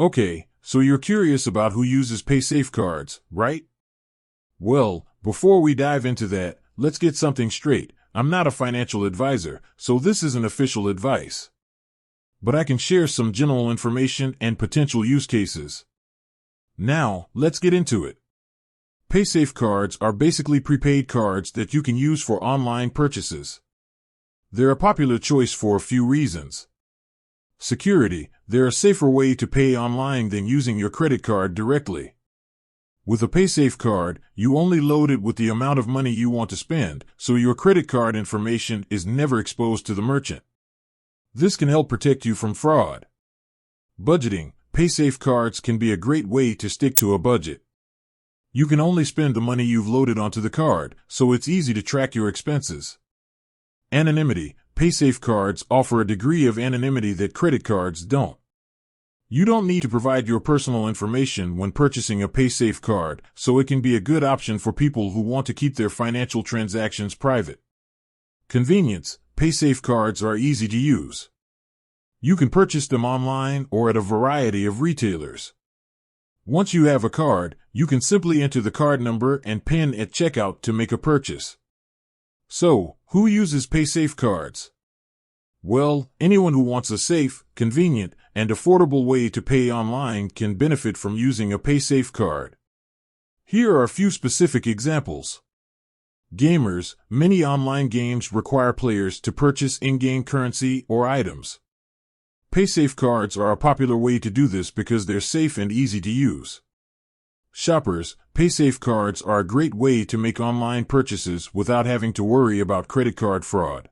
Okay, so you're curious about who uses paysafe cards, right? Well, before we dive into that, let's get something straight. I'm not a financial advisor, so this isn't official advice. But I can share some general information and potential use cases. Now, let's get into it. Paysafe cards are basically prepaid cards that you can use for online purchases. They're a popular choice for a few reasons. Security: they're a safer way to pay online than using your credit card directly. With a paysafe card, you only load it with the amount of money you want to spend, so your credit card information is never exposed to the merchant. This can help protect you from fraud. Budgeting: paysafe cards can be a great way to stick to a budget. You can only spend the money you've loaded onto the card, so it's easy to track your expenses. Anonymity: paysafe cards offer a degree of anonymity that credit cards don't. You don't need to provide your personal information when purchasing a paysafe card, so it can be a good option for people who want to keep their financial transactions private. Convenience: paysafe cards are easy to use. You can purchase them online or at a variety of retailers. Once you have a card, you can simply enter the card number and PIN at checkout to make a purchase. So, who uses paysafe cards? Well, anyone who wants a safe, convenient, and affordable way to pay online can benefit from using a paysafe card. Here are a few specific examples. Gamers: many online games require players to purchase in-game currency or items. Paysafe cards are a popular way to do this because they're safe and easy to use. Shoppers: paysafe cards are a great way to make online purchases without having to worry about credit card fraud.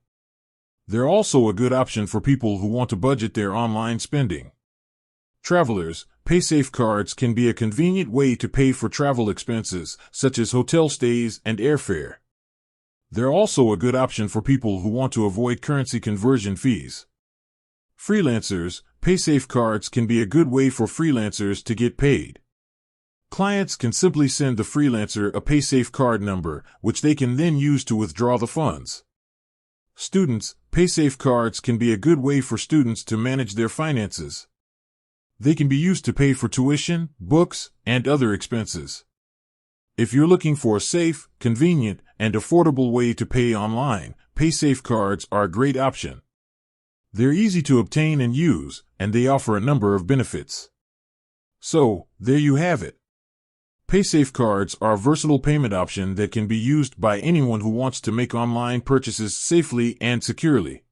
They're also a good option for people who want to budget their online spending. Travelers: paysafe cards can be a convenient way to pay for travel expenses, such as hotel stays and airfare. They're also a good option for people who want to avoid currency conversion fees. Freelancers: paysafe cards can be a good way for freelancers to get paid. Clients can simply send the freelancer a paysafe card number, which they can then use to withdraw the funds. Students: paysafe cards can be a good way for students to manage their finances. They can be used to pay for tuition, books, and other expenses. If you're looking for a safe, convenient, and affordable way to pay online, paysafe cards are a great option. They're easy to obtain and use, and they offer a number of benefits. So, there you have it. Paysafe cards are a versatile payment option that can be used by anyone who wants to make online purchases safely and securely.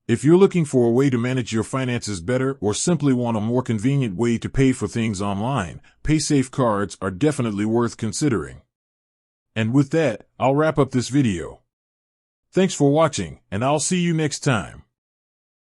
If you're looking for a way to manage your finances better or simply want a more convenient way to pay for things online, paysafe cards are definitely worth considering. And with that, I'll wrap up this video. Thanks for watching, and I'll see you next time.